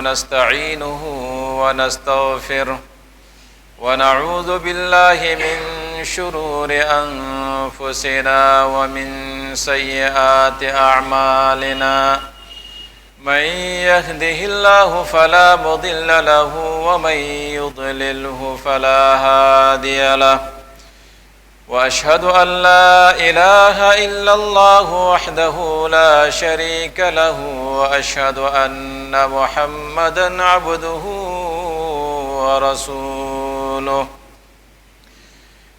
ونستعينه ونستغفره ونعوذ بالله من شرور أنفسنا ومن سيئات أعمالنا من يهده الله فلا مضل له ومن يضلله فلا هادي له وأشهد أن لا إله إلا الله وحده لا شريك له وأشهد أن محمدًا عبده ورسوله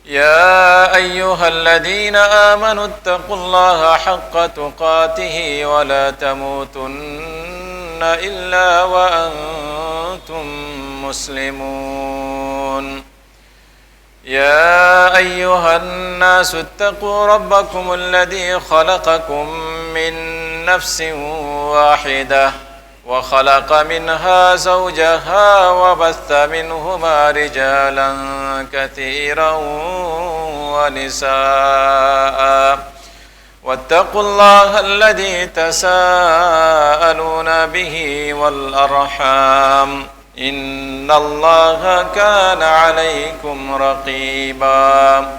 يا أيها الذين آمنوا اتقوا الله حق تقاته ولا تموتن إلا وأنتم مسلمون يا أيها الناس اتقوا ربكم الذي خلقكم من نفس واحدة وخلق منها زوجها وبث منهما رجالا كثيرا ونساء واتقوا الله الذي تساءلون به والأرحام إن الله كان عليكم رقيبا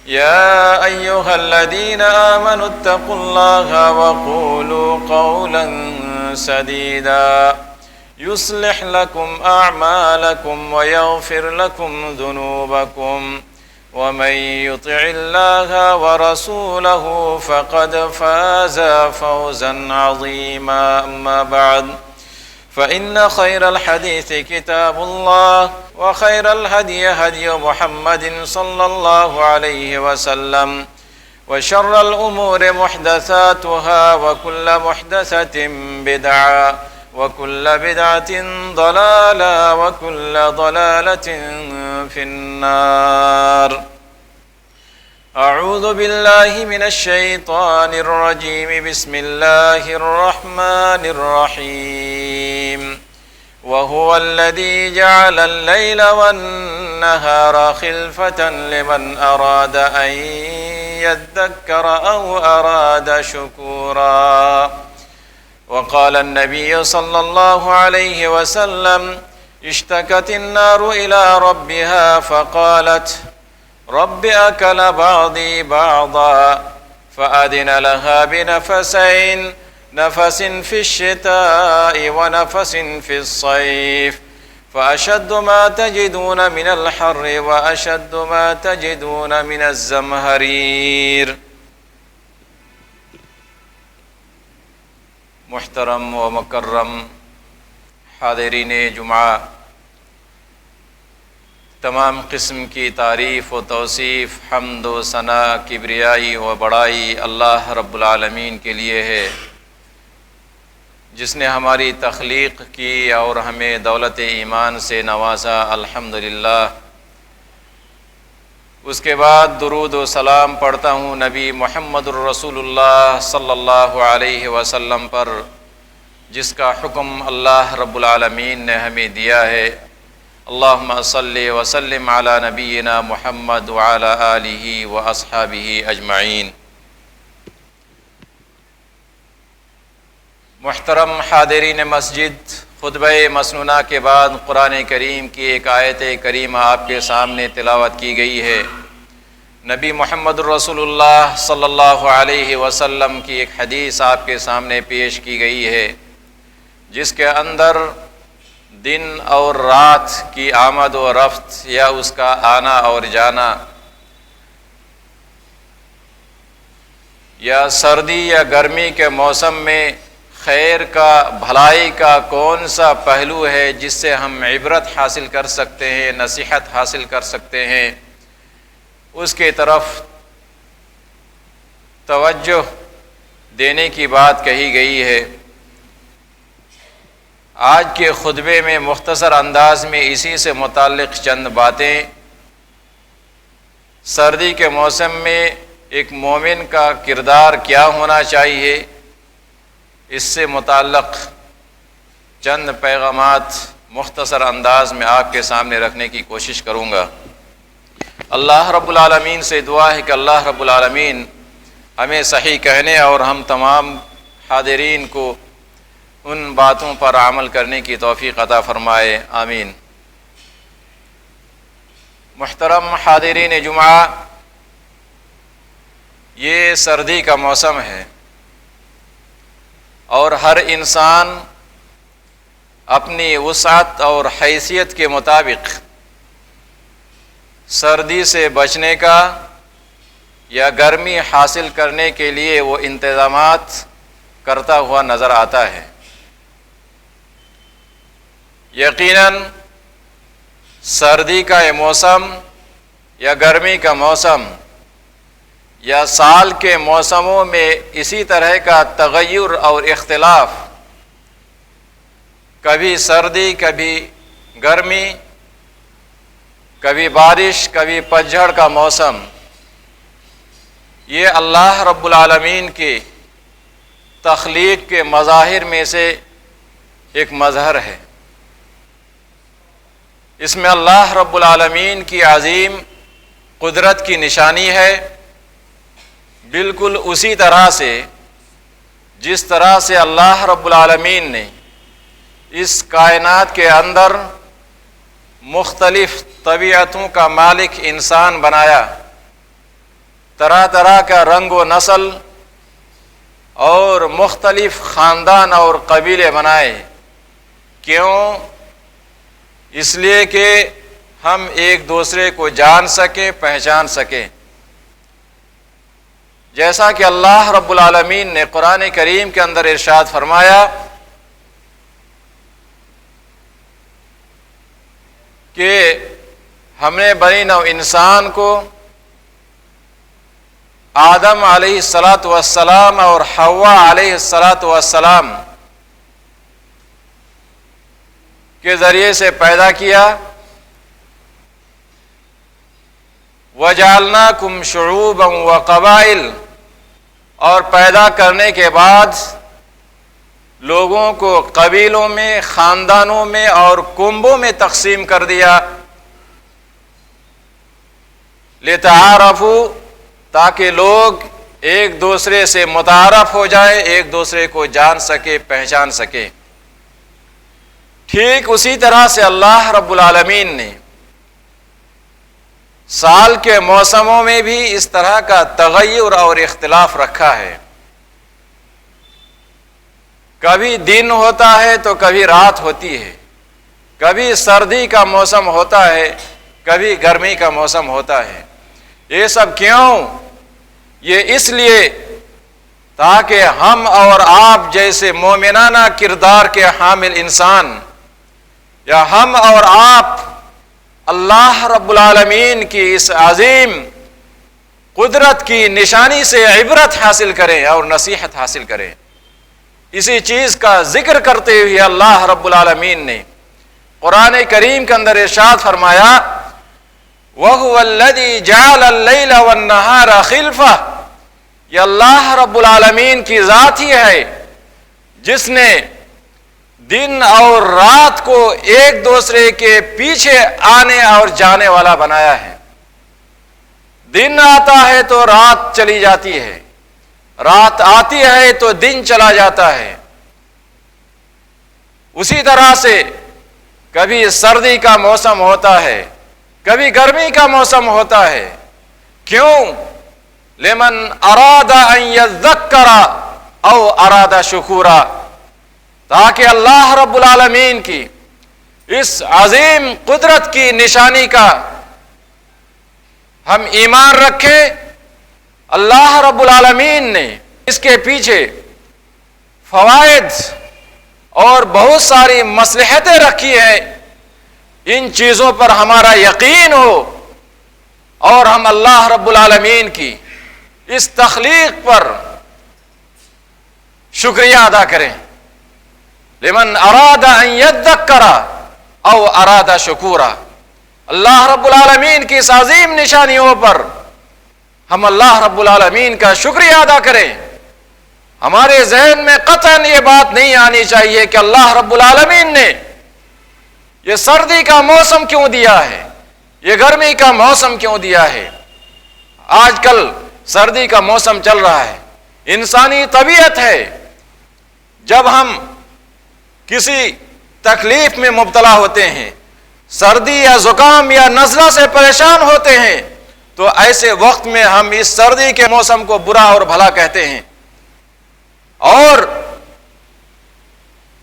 يا أيها الذين آمنوا اتقوا الله وقولوا قولا سديدا يصلح لكم أعمالكم ويغفر لكم ذنوبكم ومن يطع الله ورسوله فقد فاز فوزا عظيما أما بعد فإن خير الحديث كتاب الله وخير الهدي هدي محمد صلى الله عليه وسلم وشر الأمور محدثاتها وكل محدثة بدعة وكل بدعة ضلالة وكل ضلالة في النار أعوذ بالله من الشيطان الرجيم بسم الله الرحمن الرحيم وهو الذي جعل الليل والنهار خلفة لمن أراد أن يذكر أو أراد شكورا وقال النبي صلى الله عليه وسلم اشتكت النار إلى ربها فقالت رب أكل بعضي بعضا فأذن لها بنفسين نفس في الشتاء ونفس في الصيف فأشد ما تجدون من الحر وأشد ما تجدون من الزمهرير محترم و مکرم حاضرین جمعہ، تمام قسم کی تعریف و توصیف، حمد و ثنا، کبریائی و بڑائی اللہ رب العالمین کے لیے ہے، جس نے ہماری تخلیق کی اور ہمیں دولت ایمان سے نوازا، الحمدللہ۔ اس کے بعد درود و سلام پڑھتا ہوں نبی محمد الرسول اللہ صلی اللہ علیہ وسلم پر، جس کا حکم اللہ رب العالمین نے ہمیں دیا ہے۔ اللہم صلی وسلم علی نبینا محمد وعلی آلہ واصحابہ اجمعین۔ محترم حاضرین مسجد، خطبہ مسنونہ کے بعد قرآن کریم کی ایک آیت کریمہ آپ کے سامنے تلاوت کی گئی ہے۔ نبی محمد رسول اللہ صلی اللہ علیہ وسلم کی ایک حدیث آپ کے سامنے پیش کی گئی ہے، جس کے اندر دن اور رات کی آمد و رفت یا اس کا آنا اور جانا، یا سردی یا گرمی کے موسم میں خیر کا، بھلائی کا کون سا پہلو ہے جس سے ہم عبرت حاصل کر سکتے ہیں، نصیحت حاصل کر سکتے ہیں، اس کی طرف توجہ دینے کی بات کہی گئی ہے۔ آج کے خطبے میں مختصر انداز میں اسی سے متعلق چند باتیں، سردی کے موسم میں ایک مومن کا کردار کیا ہونا چاہیے، اس سے متعلق چند پیغامات مختصر انداز میں آپ کے سامنے رکھنے کی کوشش کروں گا۔ اللہ رب العالمین سے دعا ہے کہ اللہ رب العالمین ہمیں صحیح کہنے اور ہم تمام حاضرین کو ان باتوں پر عمل کرنے کی توفیق عطا فرمائے، آمین۔ محترم حاضرین جمعہ، یہ سردی کا موسم ہے اور ہر انسان اپنی وسعت اور حیثیت کے مطابق سردی سے بچنے کا یا گرمی حاصل کرنے کے لیے وہ انتظامات کرتا ہوا نظر آتا ہے۔ یقیناً سردی کا یہ موسم یا گرمی کا موسم یا سال کے موسموں میں اسی طرح کا تغیر اور اختلاف، کبھی سردی کبھی گرمی، کبھی بارش کبھی پتجھڑ کا موسم، یہ اللہ رب العالمین کی تخلیق کے مظاہر میں سے ایک مظہر ہے۔ اس میں اللہ رب العالمین کی عظیم قدرت کی نشانی ہے، بالکل اسی طرح سے جس طرح سے اللہ رب العالمین نے اس کائنات کے اندر مختلف طبیعتوں کا مالک انسان بنایا، طرح طرح کا رنگ و نسل اور مختلف خاندان اور قبیلے بنائے۔ کیوں؟ اس لیے کہ ہم ایک دوسرے کو جان سکیں، پہچان سکیں۔ جیسا کہ اللہ رب العالمین نے قرآن کریم کے اندر ارشاد فرمایا کہ ہم نے بنی نوع انسان کو آدم علیہ السلام اور حوا علیہ السلام کے ذریعے سے پیدا کیا۔ وَجَعَلْنَاكُمْ شُعُوبًا وَقَبَائِلَ، اور پیدا کرنے کے بعد لوگوں کو قبیلوں میں، خاندانوں میں اور کنبوں میں تقسیم کر دیا، لِتَعَارَفُوا، تاکہ لوگ ایک دوسرے سے متعارف ہو جائیں، ایک دوسرے کو جان سکے، پہچان سکے۔ ٹھیک اسی طرح سے اللہ رب العالمین نے سال کے موسموں میں بھی اس طرح کا تغیر اور اختلاف رکھا ہے۔ کبھی دن ہوتا ہے تو کبھی رات ہوتی ہے، کبھی سردی کا موسم ہوتا ہے، کبھی گرمی کا موسم ہوتا ہے۔ یہ سب کیوں؟ یہ اس لیے تاکہ ہم اور آپ جیسے مومنانہ کردار کے حامل انسان، یا ہم اور آپ اللہ رب العالمین کی اس عظیم قدرت کی نشانی سے عبرت حاصل کریں اور نصیحت حاصل کریں۔ اسی چیز کا ذکر کرتے ہوئے اللہ رب العالمین نے قرآن کریم کے اندر ارشاد فرمایا وَهُوَ الَّذِي جَعَلَ اللَّيْلَ وَالنَّهَارَ خِلْفَةً، یہ اللہ رب العالمین کی ذات ہی ہے جس نے دن اور رات کو ایک دوسرے کے پیچھے آنے اور جانے والا بنایا ہے۔ دن آتا ہے تو رات چلی جاتی ہے، رات آتی ہے تو دن چلا جاتا ہے۔ اسی طرح سے کبھی سردی کا موسم ہوتا ہے، کبھی گرمی کا موسم ہوتا ہے۔ کیوں؟ لمن اراد ان یذکر او اراد شکورا، تاکہ اللہ رب العالمین کی اس عظیم قدرت کی نشانی کا ہم ایمان رکھیں۔ اللہ رب العالمین نے اس کے پیچھے فوائد اور بہت ساری مصلحتیں رکھی ہیں، ان چیزوں پر ہمارا یقین ہو اور ہم اللہ رب العالمین کی اس تخلیق پر شکریہ ادا کریں۔ لمن اراد ان یذکر او اراد شکورا، اللہ رب العالمین کی اس عظیم نشانیوں پر ہم اللہ رب العالمین کا شکریہ ادا کریں۔ ہمارے ذہن میں قطعاً یہ بات نہیں آنی چاہیے کہ اللہ رب العالمین نے یہ سردی کا موسم کیوں دیا ہے، یہ گرمی کا موسم کیوں دیا ہے۔ آج کل سردی کا موسم چل رہا ہے، انسانی طبیعت ہے، جب ہم کسی تکلیف میں مبتلا ہوتے ہیں، سردی یا زکام یا نزلہ سے پریشان ہوتے ہیں، تو ایسے وقت میں ہم اس سردی کے موسم کو برا اور بھلا کہتے ہیں، اور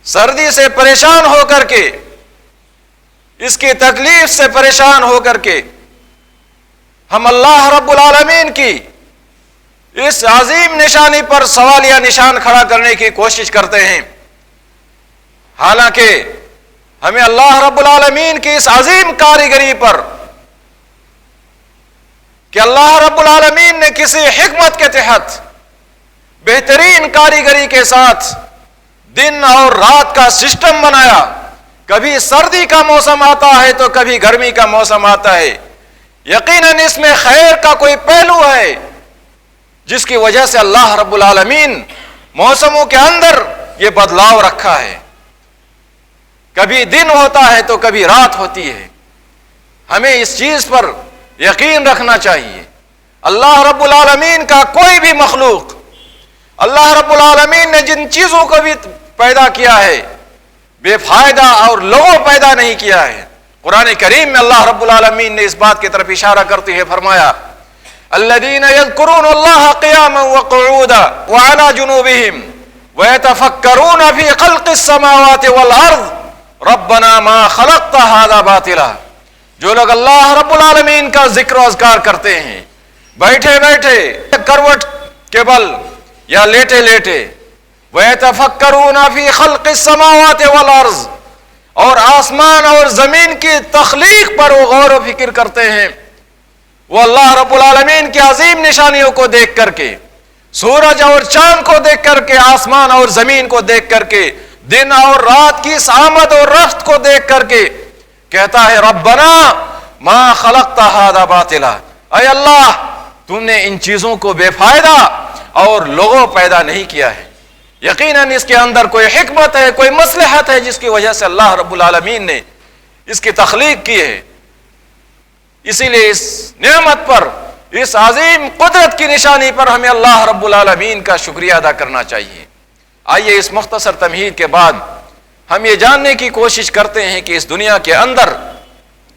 سردی سے پریشان ہو کر کے، اس کی تکلیف سے پریشان ہو کر کے ہم اللہ رب العالمین کی اس عظیم نشانی پر سوالیہ نشان کھڑا کرنے کی کوشش کرتے ہیں، حالانکہ ہمیں اللہ رب العالمین کی اس عظیم کاریگری پر، کہ اللہ رب العالمین نے کسی حکمت کے تحت بہترین کاریگری کے ساتھ دن اور رات کا سسٹم بنایا، کبھی سردی کا موسم آتا ہے تو کبھی گرمی کا موسم آتا ہے، یقیناً اس میں خیر کا کوئی پہلو ہے جس کی وجہ سے اللہ رب العالمین موسموں کے اندر یہ بدلاؤ رکھا ہے، کبھی دن ہوتا ہے تو کبھی رات ہوتی ہے۔ ہمیں اس چیز پر یقین رکھنا چاہیے، اللہ رب العالمین کا کوئی بھی مخلوق، اللہ رب العالمین نے جن چیزوں کو بھی پیدا کیا ہے بے فائدہ اور لوگوں پیدا نہیں کیا ہے۔ قرآن کریم میں اللہ رب العالمین نے اس بات کی طرف اشارہ کرتے ہوئے فرمایا، الذین یذکرون اللہ قیاما وقعودا وعلی جنوبہم ویتفکرون فی خلق السماوات والارض ربنا ما خلقت ھذا باطلا، جو لوگ اللہ رب العالمین کا ذکر و اذکار کرتے ہیں بیٹھے بیٹھے کروٹ کے بل یا لیٹے لیٹے، وَيَتَفَكَّرُونَ فِي خَلْقِ السَّمَاوَاتِ وَالْأَرْضِ، اور آسمان اور زمین کی تخلیق پر وہ غور و فکر کرتے ہیں، وہ اللہ رب العالمین کی عظیم نشانیوں کو دیکھ کر کے، سورج اور چاند کو دیکھ کر کے، آسمان اور زمین کو دیکھ کر کے، دن اور رات کی اس آمد اور رفت کو دیکھ کر کے کہتا ہے ربنا ما خلقت ھذا باطلا، اے اللہ تم نے ان چیزوں کو بے فائدہ اور لوگوں پیدا نہیں کیا ہے، یقیناً اس کے اندر کوئی حکمت ہے، کوئی مصلحت ہے جس کی وجہ سے اللہ رب العالمین نے اس کی تخلیق کی ہے۔ اسی لیے اس نعمت پر، اس عظیم قدرت کی نشانی پر ہمیں اللہ رب العالمین کا شکریہ ادا کرنا چاہیے۔ آئیے اس مختصر تمہید کے بعد ہم یہ جاننے کی کوشش کرتے ہیں کہ اس دنیا کے اندر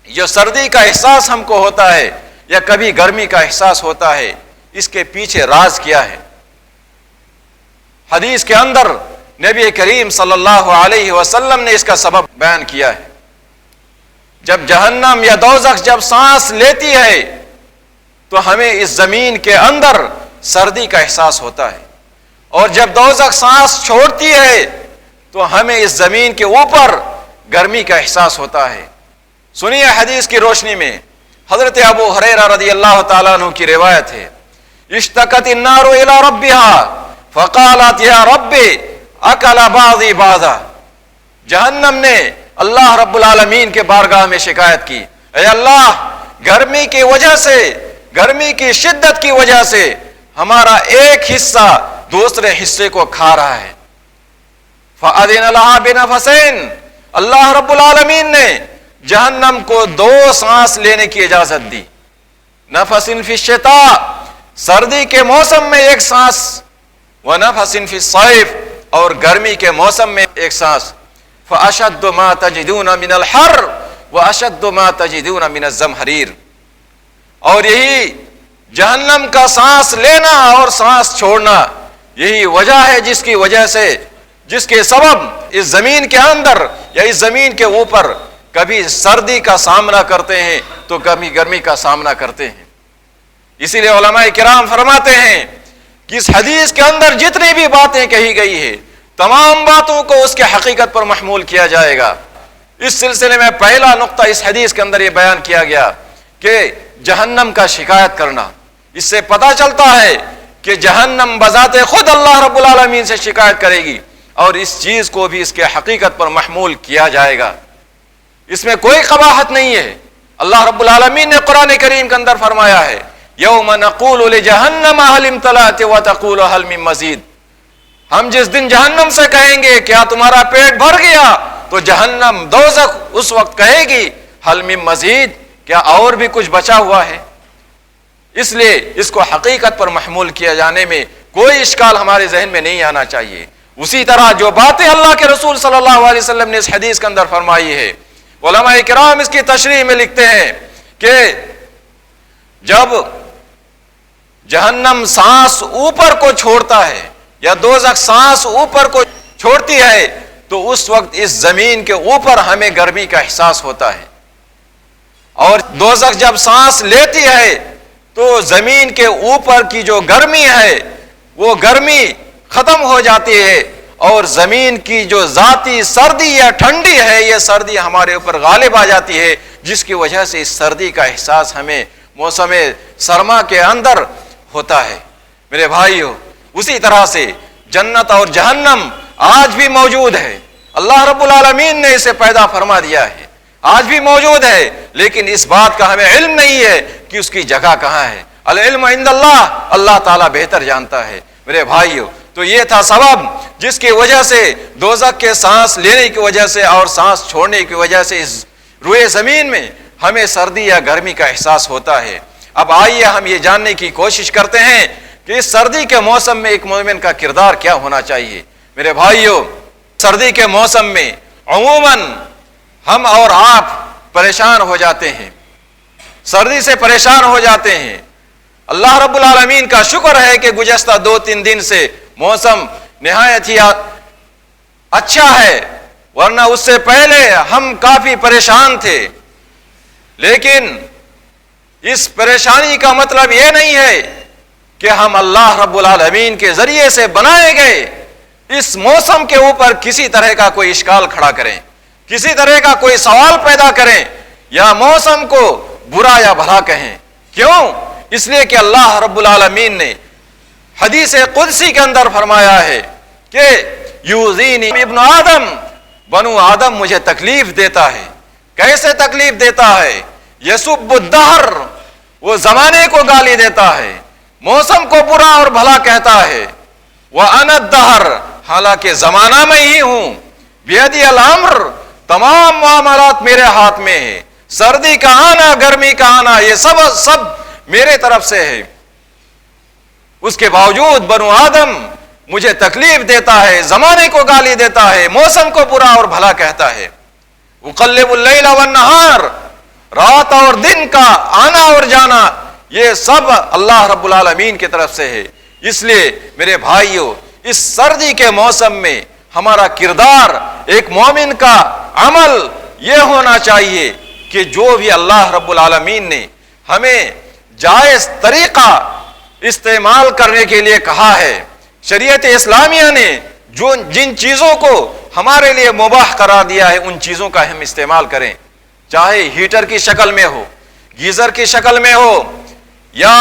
جو سردی کا احساس ہم کو ہوتا ہے یا کبھی گرمی کا احساس ہوتا ہے، اس کے پیچھے راز کیا ہے۔ حدیث کے اندر نبی کریم صلی اللہ علیہ وسلم نے اس کا سبب بیان کیا ہے۔ جب جہنم یا دوزخ جب سانس لیتی ہے تو ہمیں اس زمین کے اندر سردی کا احساس ہوتا ہے، اور جب دوزخ سانس چھوڑتی ہے تو ہمیں اس زمین کے اوپر گرمی کا احساس ہوتا ہے۔ سنیے حدیث کی روشنی میں حضرت ابو ہریرہ رضی اللہ تعالیٰ عنہ کی روایت ہے، اشتکت النار الی ربها فقالت یا رب اکل بعضی بعضا، جہنم نے اللہ رب العالمین کے بارگاہ میں شکایت کی، اے اللہ گرمی کی وجہ سے، گرمی کی شدت کی وجہ سے ہمارا ایک حصہ دوسرے حصے کو کھا رہا ہے۔ فأذن لها بنفسین، اللہ رب العالمین نے جہنم کو 2 سانس لینے کی اجازت دی، نفس فی الشتاء، سردی کے موسم میں ایک سانس، ونفس فی الصیف، اور گرمی کے موسم میں ایک سانس، فأشد ما تجدون من الحر وأشد ما تجدون من الزمہریر، اور یہی جہنم کا سانس لینا اور سانس چھوڑنا یہی وجہ ہے جس کی وجہ سے، جس کے سبب اس زمین کے اندر یا اس زمین کے اوپر کبھی سردی کا سامنا کرتے ہیں تو کبھی گرمی کا سامنا کرتے ہیں۔ اسی لیے علماء کرام فرماتے ہیں کہ اس حدیث کے اندر جتنی بھی باتیں کہی گئی ہے تمام باتوں کو اس کے حقیقت پر محمول کیا جائے گا۔ اس سلسلے میں پہلا نقطہ اس حدیث کے اندر یہ بیان کیا گیا کہ جہنم کا شکایت کرنا، اس سے پتہ چلتا ہے کہ جہنم بذات خود اللہ رب العالمین سے شکایت کرے گی، اور اس چیز کو بھی اس کے حقیقت پر محمول کیا جائے گا، اس میں کوئی قباحت نہیں ہے۔ اللہ رب العالمین نے قرآن کریم کے اندر فرمایا ہے یوم نقول لجہنم هل امتلأت وتقول هل من مزید، ہم جس دن جہنم سے کہیں گے کیا تمہارا پیٹ بھر گیا، تو جہنم دوزخ اس وقت کہے گی هل من مزید، کیا اور بھی کچھ بچا ہوا ہے۔ اس لیے اس کو حقیقت پر محمول کیا جانے میں کوئی اشکال ہمارے ذہن میں نہیں آنا چاہیے۔ اسی طرح جو باتیں اللہ کے رسول صلی اللہ علیہ وسلم نے اس حدیث کے اندر فرمائی ہے، علماء کرام اس کی تشریح میں لکھتے ہیں کہ جب جہنم سانس اوپر کو چھوڑتا ہے یا دوزخ سانس اوپر کو چھوڑتی ہے تو اس وقت اس زمین کے اوپر ہمیں گرمی کا احساس ہوتا ہے، اور دوزخ جب سانس لیتی ہے تو زمین کے اوپر کی جو گرمی ہے وہ گرمی ختم ہو جاتی ہے، اور زمین کی جو ذاتی سردی یا ٹھنڈی ہے یہ سردی ہمارے اوپر غالب آ جاتی ہے، جس کی وجہ سے اس سردی کا احساس ہمیں موسم سرما کے اندر ہوتا ہے۔ میرے بھائیو، اسی طرح سے جنت اور جہنم آج بھی موجود ہے، اللہ رب العالمین نے اسے پیدا فرما دیا ہے، آج بھی موجود ہے، لیکن اس بات کا ہمیں علم نہیں ہے کہ اس کی جگہ کہاں ہے۔ العلم عند اللہ، اللہ تعالیٰ بہتر جانتا ہے۔ میرے بھائیو، تو یہ تھا سبب جس کی وجہ سے دوزخ کے سانس لینے کی وجہ سے اور سانس چھوڑنے کی وجہ سے اس روئے زمین میں ہمیں سردی یا گرمی کا احساس ہوتا ہے۔ اب آئیے ہم یہ جاننے کی کوشش کرتے ہیں کہ اس سردی کے موسم میں ایک مومن کا کردار کیا ہونا چاہیے۔ میرے بھائیو، سردی کے موسم میں عموماً ہم اور آپ پریشان ہو جاتے ہیں، سردی سے پریشان ہو جاتے ہیں۔ اللہ رب العالمین کا شکر ہے کہ گزشتہ 2-3 دن سے موسم نہایت ہی اچھا ہے، ورنہ اس سے پہلے ہم کافی پریشان تھے۔ لیکن اس پریشانی کا مطلب یہ نہیں ہے کہ ہم اللہ رب العالمین کے ذریعے سے بنائے گئے اس موسم کے اوپر کسی طرح کا کوئی اشکال کھڑا کریں، کسی طرح کا کوئی سوال پیدا کریں یا موسم کو برا یا بھلا کہیں۔ کیوں؟ اس لیے کہ اللہ رب العالمین نے حدیث قدسی کے اندر فرمایا ہے کہ یوزینی ابن آدم، بنو آدم مجھے تکلیف دیتا ہے۔ کیسے تکلیف دیتا ہے؟ یسب الدہر، وہ زمانے کو گالی دیتا ہے، موسم کو برا اور بھلا کہتا ہے۔ وَأَنَا الدَّهْرُ، حالانکہ زمانہ میں ہی ہوں۔ بیدی الامر، تمام معاملات میرے ہاتھ میں ہے، سردی کا آنا گرمی کا آنا یہ سب میرے طرف سے ہے۔ اس کے باوجود بنو آدم مجھے تکلیف دیتا ہے، زمانے کو گالی دیتا ہے، موسم کو برا اور بھلا کہتا ہے۔ اقلب اللیل والنہار، رات اور دن کا آنا اور جانا یہ سب اللہ رب العالمین کی طرف سے ہے۔ اس لیے میرے بھائیو، اس سردی کے موسم میں ہمارا کردار، ایک مومن کا عمل یہ ہونا چاہیے کہ جو بھی اللہ رب العالمین نے ہمیں جائز طریقہ استعمال کرنے کے لیے کہا ہے، شریعت اسلامیہ نے جن چیزوں کو ہمارے لیے مباح قرار دیا ہے ان چیزوں کا ہم استعمال کریں، چاہے ہیٹر کی شکل میں ہو، گیزر کی شکل میں ہو، یا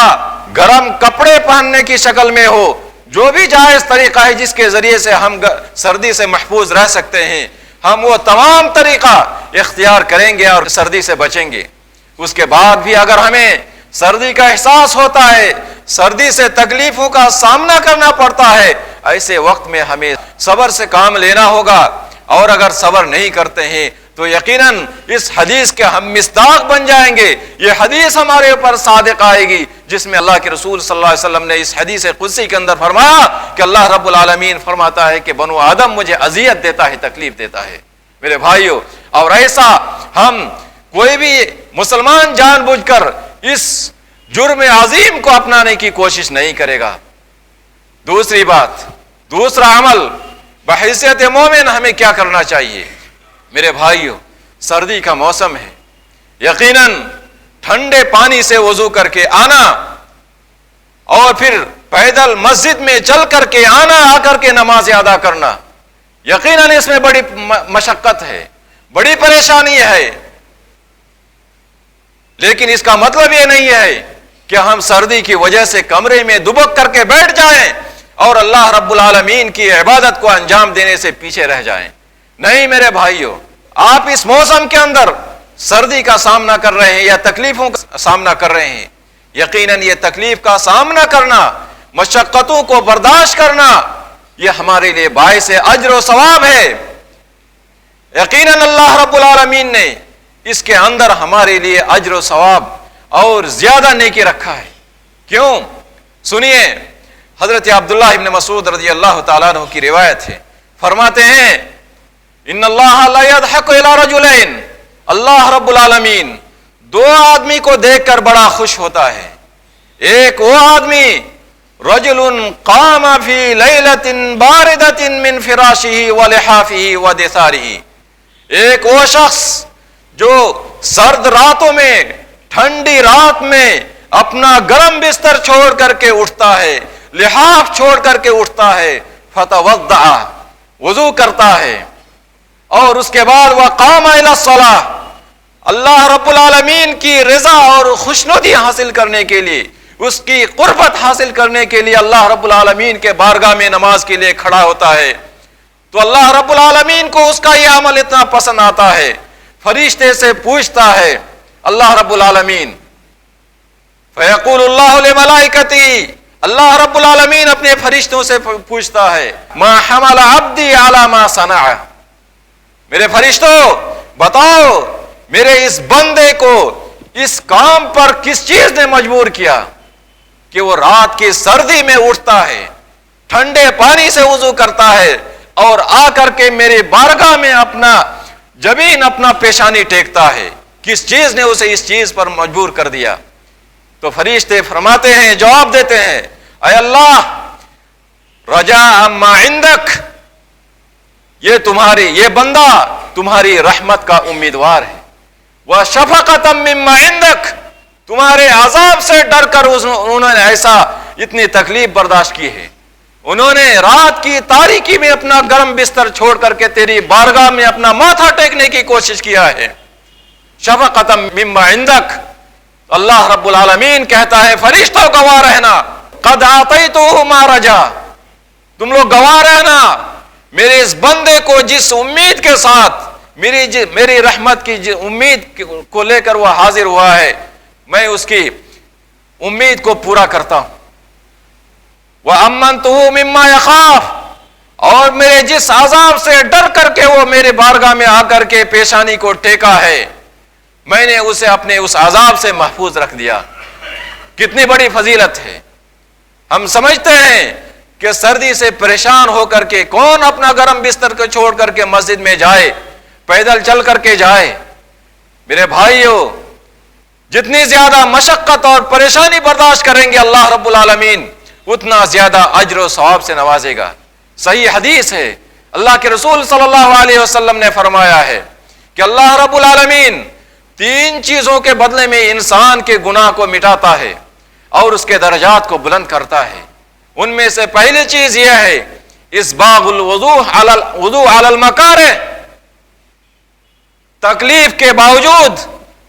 گرم کپڑے پہننے کی شکل میں ہو۔ جو بھی جائز طریقہ ہے جس کے ذریعے سے ہم سردی سے محفوظ رہ سکتے ہیں، ہم وہ تمام طریقہ اختیار کریں گے اور سردی سے بچیں گے۔ اس کے بعد بھی اگر ہمیں سردی کا احساس ہوتا ہے، سردی سے تکلیفوں کا سامنا کرنا پڑتا ہے، ایسے وقت میں ہمیں صبر سے کام لینا ہوگا، اور اگر صبر نہیں کرتے ہیں تو یقیناً اس حدیث کے ہم مصداق بن جائیں گے۔ یہ حدیث ہمارے اوپر صادق آئے گی جس میں اللہ کے رسول صلی اللہ علیہ وسلم نے اس حدیث قدسی کے اندر فرمایا کہ اللہ رب العالمین فرماتا ہے کہ بنو آدم مجھے اذیت دیتا ہے، تکلیف دیتا ہے۔ میرے بھائیو، اور ایسا ہم کوئی بھی مسلمان جان بوجھ کر اس جرم عظیم کو اپنانے کی کوشش نہیں کرے گا۔ دوسری بات، دوسرا عمل بحیثیت مومن ہمیں کیا کرنا چاہیے؟ میرے بھائیو، سردی کا موسم ہے، یقیناً ٹھنڈے پانی سے وضو کر کے آنا اور پھر پیدل مسجد میں چل کر کے آنا، آ کر کے نماز ادا کرنا، یقیناً اس میں بڑی مشقت ہے، بڑی پریشانی ہے، لیکن اس کا مطلب یہ نہیں ہے کہ ہم سردی کی وجہ سے کمرے میں دبک کر کے بیٹھ جائیں اور اللہ رب العالمین کی عبادت کو انجام دینے سے پیچھے رہ جائیں۔ نہیں میرے بھائیو، آپ اس موسم کے اندر سردی کا سامنا کر رہے ہیں یا تکلیفوں کا سامنا کر رہے ہیں، یقیناً یہ تکلیف کا سامنا کرنا، مشقتوں کو برداشت کرنا، یہ ہمارے لیے باعث اجر و ثواب ہے۔ یقیناً اللہ رب العالمین نے اس کے اندر ہمارے لیے اجر و ثواب اور زیادہ نیکی رکھا ہے۔ کیوں؟ سنیے، حضرت عبداللہ ابن مسعود رضی اللہ تعالیٰ عنہ کی روایت ہے، فرماتے ہیں ان اللہ لا يضحك الى رجلين، اللہ رب العالمین دو آدمی کو دیکھ کر بڑا خوش ہوتا ہے. ایک وہ آدمی رجل قام فی لیلۃ باردۃ من فراشہ ولحافہ ودثارہ، ایک وہ شخص جو سرد راتوں میں، ٹھنڈی رات میں اپنا گرم بستر چھوڑ کر کے اٹھتا ہے، لحاف چھوڑ کر کے اٹھتا ہے، فتوضأ وضو کرتا ہے، اور اس کے بعد وقام الی الصلاۃ، اللہ رب العالمین کی رضا اور خوشنودی حاصل کرنے کے لیے، اس کی قربت حاصل کرنے کے لیے اللہ رب العالمین کے بارگاہ میں نماز کے لیے کھڑا ہوتا ہے، تو اللہ رب العالمین کو اس کا یہ عمل اتنا پسند آتا ہے، فرشتے سے پوچھتا ہے اللہ رب العالمین، فیقول اللہ لملائکتی، اللہ رب العالمین اپنے فرشتوں سے پوچھتا ہے ما حمل عبدی علی ما صنع، میرے فرشتوں بتاؤ میرے اس بندے کو اس کام پر کس چیز نے مجبور کیا کہ وہ رات کی سردی میں اٹھتا ہے، ٹھنڈے پانی سے وضو کرتا ہے، اور آ کر کے میرے بارگاہ میں اپنا جبین، اپنا پیشانی ٹیکتا ہے، کس چیز نے اسے اس چیز پر مجبور کر دیا؟ تو فرشتے فرماتے ہیں، جواب دیتے ہیں، اے اللہ رجاء ما عندک، یہ بندہ تمہاری رحمت کا امیدوار ہے، وشفقۃ مما عندک، تمہارے عذاب سے ڈر کر انہوں نے اتنی تکلیف برداشت کی ہے، انہوں نے رات کی تاریکی میں اپنا گرم بستر چھوڑ کر کے تیری بارگاہ میں اپنا ماتھا ٹیکنے کی کوشش کیا ہے، شفقۃ مما عندک. اللہ رب العالمین کہتا ہے فرشتوں گواہ رہنا، قد اعطیتہ ما رجا، تم لوگ گواہ رہنا میرے اس بندے کو جس امید کے ساتھ میری رحمت کی امید کو لے کر وہ حاضر ہوا ہے، میں اس کی امید کو پورا کرتا ہوں. وَأَمَّنْتُهُ مِمَّا يَخَافُ، اور میرے جس عذاب سے ڈر کر کے وہ میرے بارگاہ میں آ کر کے پیشانی کو ٹیکا ہے، میں نے اسے اپنے اس عذاب سے محفوظ رکھ دیا. کتنی بڑی فضیلت ہے. ہم سمجھتے ہیں کہ سردی سے پریشان ہو کر کے کون اپنا گرم بستر کو چھوڑ کر کے مسجد میں جائے، پیدل چل کر کے جائے. میرے بھائیوں، جتنی زیادہ مشقت اور پریشانی برداشت کریں گے اللہ رب العالمین اتنا زیادہ اجر و ثواب سے نوازے گا. صحیح حدیث ہے، اللہ کے رسول صلی اللہ علیہ وسلم نے فرمایا ہے کہ اللہ رب العالمین 3 چیزوں کے بدلے میں انسان کے گناہ کو مٹاتا ہے اور اس کے درجات کو بلند کرتا ہے. ان میں سے پہلی چیز یہ ہے اسباغ الوضوء علی المکارہ، تکلیف کے باوجود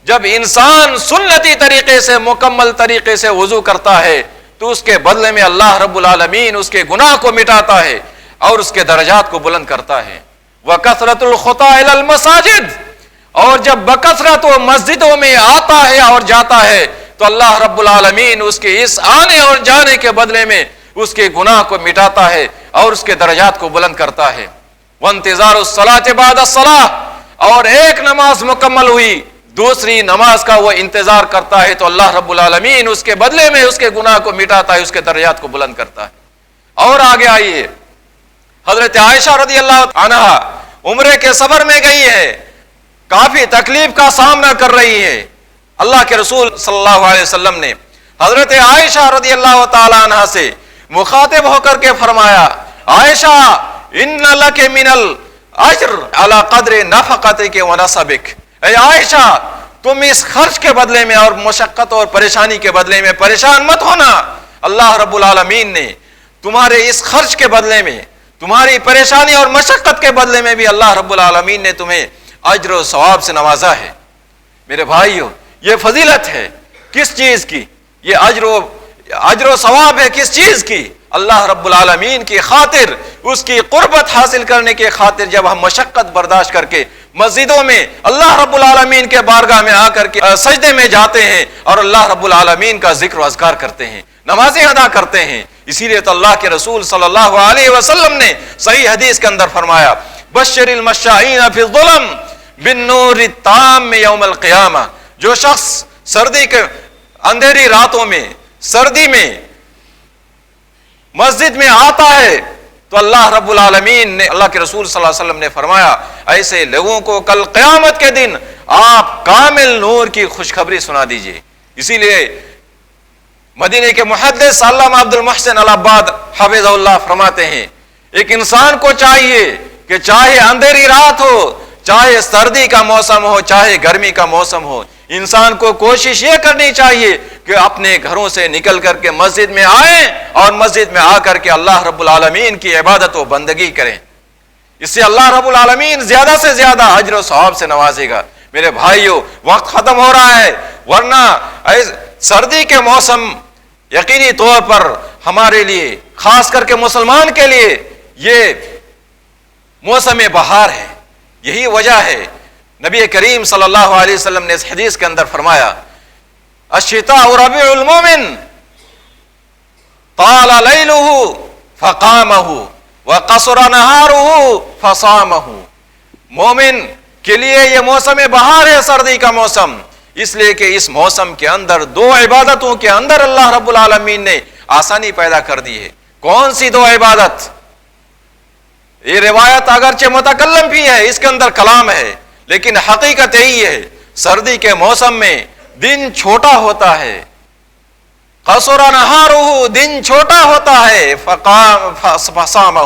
جب انسان سنتی طریقے سے، مکمل طریقے سے وضو کرتا ہے تو اس کے بدلے میں اللہ رب العالمین اس کے گناہ کو مٹاتا ہے اور اس کے درجات کو بلند کرتا ہے. وَكَثْرَةُ الْخُطَىٰ إِلَى الْمَسَاجِدِ، اور جب بکثرت وہ مسجدوں میں آتا ہے اور جاتا ہے تو اللہ رب العالمین اس کے اس آنے اور جانے کے بدلے میں اس کے گناہ کو مٹاتا ہے اور اس کے درجات کو بلند کرتا ہے. وَانْتِظَارُ الصَّلَاةِ بَعْدَ الصَّلَاةِ، اور ایک نماز مکمل ہوئی دوسری نماز کا وہ انتظار کرتا ہے تو اللہ رب العالمین اس کے بدلے میں اس کے گناہ کو مٹاتا ہے، اس کے درجات کو بلند کرتا ہے. اور آگے آئیے، حضرت عائشہ رضی اللہ عنہا عمرے کے سفر میں گئی ہے، کافی تکلیف کا سامنا کر رہی ہے. اللہ کے رسول صلی اللہ علیہ وسلم نے حضرت عائشہ رضی اللہ تعالی عنہا سے مخاطب ہو کر کے فرمایا، عائشہ ان لک من الاجر علی قدر نفقتک ونسبک، اے عائشہ تم اس خرچ کے بدلے میں اور مشقت اور پریشانی کے بدلے میں پریشان مت ہونا. اللہ رب العالمین نے تمہارے اس خرچ کے بدلے میں، تمہاری پریشانی اور مشقت کے بدلے میں بھی اللہ رب العالمین نے تمہیں اجر و ثواب سے نوازا ہے. میرے بھائیو، یہ فضیلت ہے کس چیز کی؟ یہ اجر و ثواب ہے کس چیز کی؟ اللہ رب العالمین کی خاطر، اس کی قربت حاصل کرنے کی خاطر جب ہم مشقت برداشت کر کے مسجدوں میں اللہ رب العالمین کے بارگاہ میں آ کر کے سجدے میں جاتے ہیں اور اللہ رب العالمین کا ذکر و اذکار کرتے ہیں، نمازیں ادا کرتے ہیں. اسی لیے تو اللہ کے رسول صلی اللہ علیہ وسلم نے صحیح حدیث کے اندر فرمایا، بشر المشائین فی الظلم بالنور التام یوم القیامہ، جو شخص سردی کے اندھیری راتوں میں، سردی میں مسجد میں آتا ہے تو اللہ رب العالمین نے، اللہ کے رسول صلی اللہ علیہ وسلم نے فرمایا ایسے لوگوں کو کل قیامت کے دن آپ کامل نور کی خوشخبری سنا دیجئے۔ اسی لیے مدینے کے محدث علامہ عبد المحسن العباد حفظہ اللہ فرماتے ہیں ایک انسان کو چاہیے کہ چاہے اندھیری رات ہو، چاہے سردی کا موسم ہو، چاہے گرمی کا موسم ہو، انسان کو کوشش یہ کرنی چاہیے کہ اپنے گھروں سے نکل کر کے مسجد میں آئیں اور مسجد میں آ کر کے اللہ رب العالمین کی عبادت و بندگی کریں۔ اس سے اللہ رب العالمین زیادہ سے زیادہ اجر و ثواب سے نوازے گا۔ میرے بھائیو، وقت ختم ہو رہا ہے، ورنہ سردی کے موسم یقینی طور پر ہمارے لیے، خاص کر کے مسلمان کے لیے، یہ موسم بہار ہے۔ یہی وجہ ہے نبی کریم صلی اللہ علیہ وسلم نے اس حدیث کے اندر فرمایا الشتاء ربیع المومن طال لیلہ فقامہ وقصر نہارہ فصامہ۔ مومن کے لیے یہ موسم بہار ہے، سردی کا موسم، اس لیے کہ اس موسم کے اندر دو عبادتوں کے اندر اللہ رب العالمین نے آسانی پیدا کر دی ہے۔ کون سی دو عبادت؟ یہ روایت اگرچہ متکلم بھی ہے، اس کے اندر کلام ہے، لیکن حقیقت یہی ہے سردی کے موسم میں دن چھوٹا ہوتا ہے، قصر نہارہ، دن چھوٹا ہوتا ہے، فصامہ،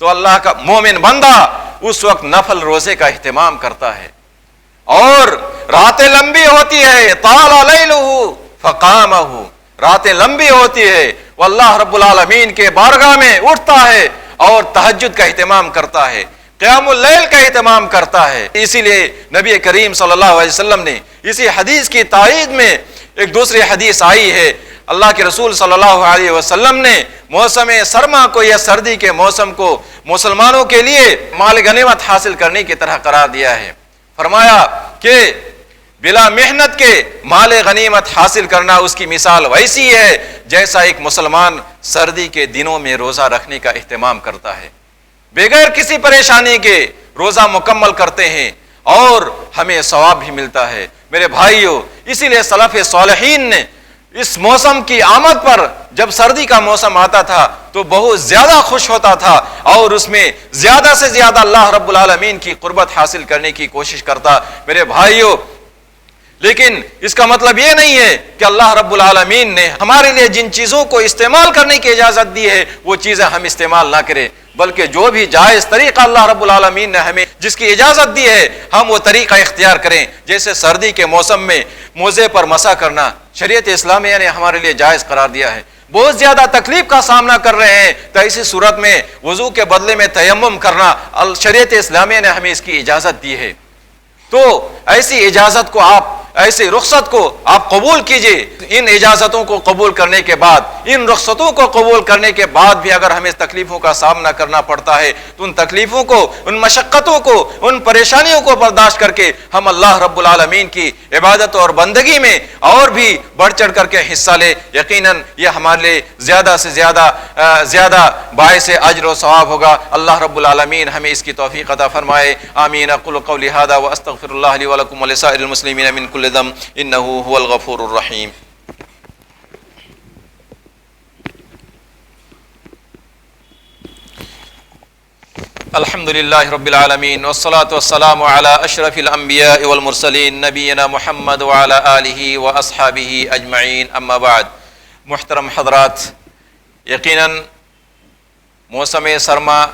تو اللہ کا مومن بندہ اس وقت نفل روزے کا اہتمام کرتا ہے، اور راتیں لمبی ہوتی ہے، طال لیلہ فقامہ، راتیں لمبی ہوتی ہے، وہ اللہ رب العالمین کے بارگاہ میں اٹھتا ہے اور تہجد کا اہتمام کرتا ہے، قیام اللیل کا اہتمام کرتا ہے۔ اسی لیے نبی کریم صلی اللہ علیہ وسلم نے اسی حدیث کی تائید میں ایک دوسری حدیث آئی ہے، اللہ کے رسول صلی اللہ علیہ وسلم نے موسم سرما کو یا سردی کے موسم کو مسلمانوں کے لیے مال غنیمت حاصل کرنے کی طرح قرار دیا ہے۔ فرمایا کہ بلا محنت کے مال غنیمت حاصل کرنا اس کی مثال ویسی ہے جیسا ایک مسلمان سردی کے دنوں میں روزہ رکھنے کا اہتمام کرتا ہے، بغیر کسی پریشانی کے روزہ مکمل کرتے ہیں اور ہمیں ثواب بھی ملتا ہے۔ میرے بھائیو، اسی لیے سلف صالحین نے اس موسم کی آمد پر، جب سردی کا موسم آتا تھا تو بہت زیادہ خوش ہوتا تھا اور اس میں زیادہ سے زیادہ اللہ رب العالمین کی قربت حاصل کرنے کی کوشش کرتا۔ میرے بھائیو، لیکن اس کا مطلب یہ نہیں ہے کہ اللہ رب العالمین نے ہمارے لیے جن چیزوں کو استعمال کرنے کی اجازت دی ہے وہ چیزیں ہم استعمال نہ کریں، بلکہ جو بھی جائز طریقہ اللہ رب العالمین نے ہمیں جس کی اجازت دی ہے ہم وہ طریقہ اختیار کریں۔ جیسے سردی کے موسم میں موزے پر مسح کرنا شریعت اسلامیہ نے ہمارے لیے جائز قرار دیا ہے۔ بہت زیادہ تکلیف کا سامنا کر رہے ہیں تو ایسی صورت میں وضو کے بدلے میں تیمم کرنا شریعت اسلامیہ نے ہمیں اس کی اجازت دی ہے۔ تو ایسی اجازت کو ایسی رخصت کو آپ قبول کیجئے۔ ان اجازتوں کو قبول کرنے کے بعد، ان رخصتوں کو قبول کرنے کے بعد بھی اگر ہمیں تکلیفوں کا سامنا کرنا پڑتا ہے تو ان تکلیفوں کو، ان مشقتوں کو، ان پریشانیوں کو برداشت کر کے ہم اللہ رب العالمین کی عبادت اور بندگی میں اور بھی بڑھ چڑھ کر کے حصہ لیں۔ یقیناً یہ ہمارے لیے زیادہ سے زیادہ باعث اجر و ثواب ہوگا۔ اللہ رب العالمین ہمیں اس کی توفیق عطا فرمائے۔ آمین۔ اقول قولی ھذا واستغفر اللہ لی ولکم ولسائر المسلمین من کل ذنب انہ هو الغفور الرحیم۔ الحمد للہ رب العالمین والصلاة والسلام علی اشرف الانبیاء والمرسلین نبینا محمد وعلی آلہ واصحابہ اجمعین، اما بعد۔ محترم حضرات، یقیناً موسم سرما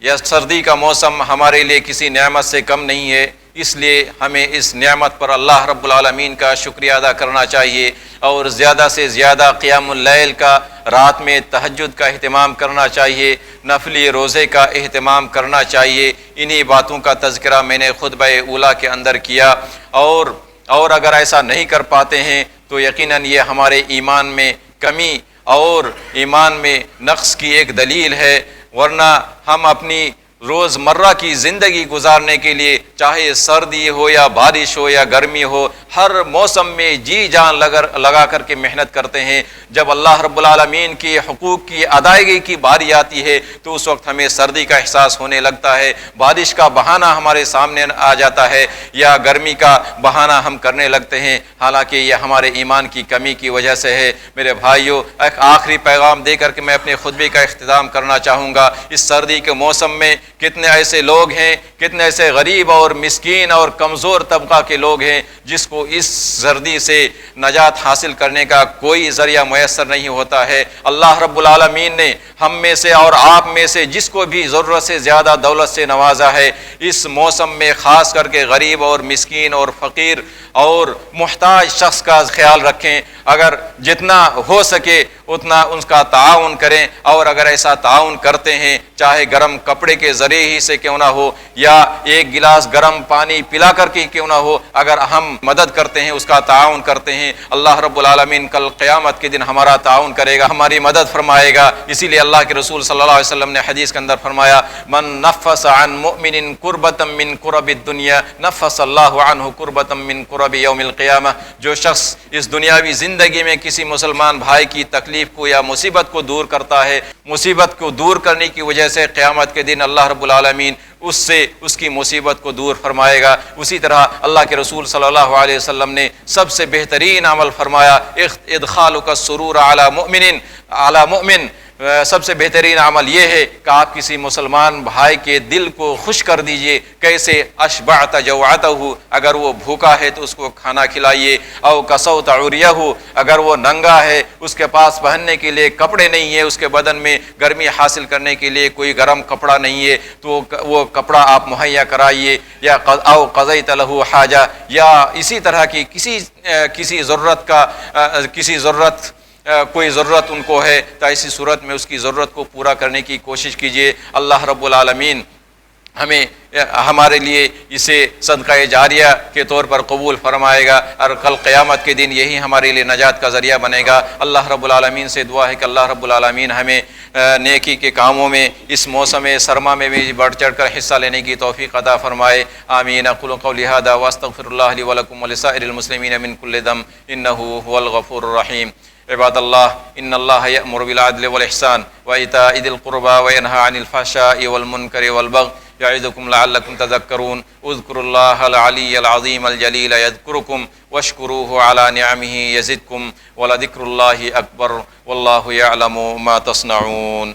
یا سردی کا موسم ہمارے لیے کسی نعمت سے کم نہیں ہے، اس لیے ہمیں اس نعمت پر اللہ رب العالمین کا شکریہ ادا کرنا چاہیے اور زیادہ سے زیادہ قیام اللیل کا، رات میں تہجد کا اہتمام کرنا چاہیے، نفلی روزے کا اہتمام کرنا چاہیے۔ انہی باتوں کا تذکرہ میں نے خطبہ اولیٰ کے اندر کیا، اور اگر ایسا نہیں کر پاتے ہیں تو یقیناً یہ ہمارے ایمان میں کمی اور ایمان میں نقص کی ایک دلیل ہے، ورنہ ہم اپنی روزمرہ کی زندگی گزارنے کے لیے، چاہے سردی ہو یا بارش ہو یا گرمی ہو، ہر موسم میں جی جان لگا کر کے محنت کرتے ہیں۔ جب اللہ رب العالمین کی حقوق کی ادائیگی کی باری آتی ہے تو اس وقت ہمیں سردی کا احساس ہونے لگتا ہے، بارش کا بہانہ ہمارے سامنے آ جاتا ہے یا گرمی کا بہانہ ہم کرنے لگتے ہیں، حالانکہ یہ ہمارے ایمان کی کمی کی وجہ سے ہے۔ میرے بھائیوں، ایک آخری پیغام دے کر کے میں اپنے خطبے کا اختتام کرنا چاہوں گا۔ اس سردی کے موسم میں کتنے ایسے لوگ ہیں، کتنے ایسے غریب اور مسکین اور کمزور طبقہ کے لوگ ہیں جس کو اس سردی سے نجات حاصل کرنے کا کوئی ذریعہ میسر نہیں ہوتا ہے۔ اللہ رب العالمین نے ہم میں سے اور آپ میں سے جس کو بھی ضرورت سے زیادہ دولت سے نوازا ہے، اس موسم میں خاص کر کے غریب اور مسکین اور فقیر اور محتاج شخص کا خیال رکھیں۔ اگر جتنا ہو سکے اتنا ان کا تعاون کریں، اور اگر ایسا تعاون کرتے ہیں، چاہے گرم کپڑے کے ذریعے ہی سے کیوں نہ ہو یا ایک گلاس گرم پانی پلا کر کے کیوں نہ ہو، اگر ہم مدد کرتے ہیں، اس کا تعاون کرتے ہیں، اللہ رب العالمین کل قیامت کے دن ہمارا تعاون کرے گا، ہماری مدد فرمائے گا۔ اسی لیے اللہ کے رسول صلی اللہ علیہ وسلم نے حدیث کے اندر فرمایا، من نفس عن مؤمن کربۃ من کرب الدنیا نفس اللہ عنہ کربۃ من کرب یوم القیامہ۔ جو شخص اس دنیاوی زندگی میں کسی مسلمان بھائی کی تکلیف کو یا مصیبت کو دور کرتا ہے، مصیبت کو دور کرنے کی وجہ سے قیامت کے دن اللہ رب العالمین اس سے اس کی مصیبت کو دور فرمائے گا۔ اسی طرح اللہ کے رسول صلی اللہ علیہ وسلم نے سب سے بہترین عمل فرمایا، ادخالک السرور علی مؤمن۔ سب سے بہترین عمل یہ ہے کہ آپ کسی مسلمان بھائی کے دل کو خوش کر دیجئے۔ کیسے؟ اشبعت جوعتہ، اگر وہ بھوکا ہے تو اس کو کھانا کھلائیے، او کسوت عریہ، اگر وہ ننگا ہے، اس کے پاس پہننے کے لیے کپڑے نہیں ہے، اس کے بدن میں گرمی حاصل کرنے کے لیے کوئی گرم کپڑا نہیں ہے، تو وہ کپڑا آپ مہیا کرائیے، یا او قضیت لہ حاجہ، یا اسی طرح کی کسی ضرورت کوئی ضرورت ان کو ہے تو ایسی صورت میں اس کی ضرورت کو پورا کرنے کی کوشش کیجیے۔ اللہ رب العالمین ہمارے لیے اسے صدقہ جاریہ کے طور پر قبول فرمائے گا، اور کل قیامت کے دن یہی ہمارے لیے نجات کا ذریعہ بنے گا۔ اللہ رب العالمین سے دعا ہے کہ اللہ رب العالمین ہمیں نیکی کے کاموں میں اس موسم سرما میں بھی بڑھ چڑھ کر حصہ لینے کی توفیق عطا فرمائے۔ آمین۔ اقول قولی ھذا واستغفر اللہ لی ولکم ولسائر المسلمین من کل ذنب انہ ھو الغفور الرحیم۔ عباد اللہ، ان اللہ یأمر بالعدل والإحسان وإیتاء ذی القربى وینہی عن الفحشاء والمنکر والبغی یعظکم لعلکم تذکرون۔ اذکروا اللہ العلی العظیم الجلیل یذکرکم واشکروہ علی نعمہ یزدکم ولذکر اللہ اکبر واللہ یعلم ما تصنعون۔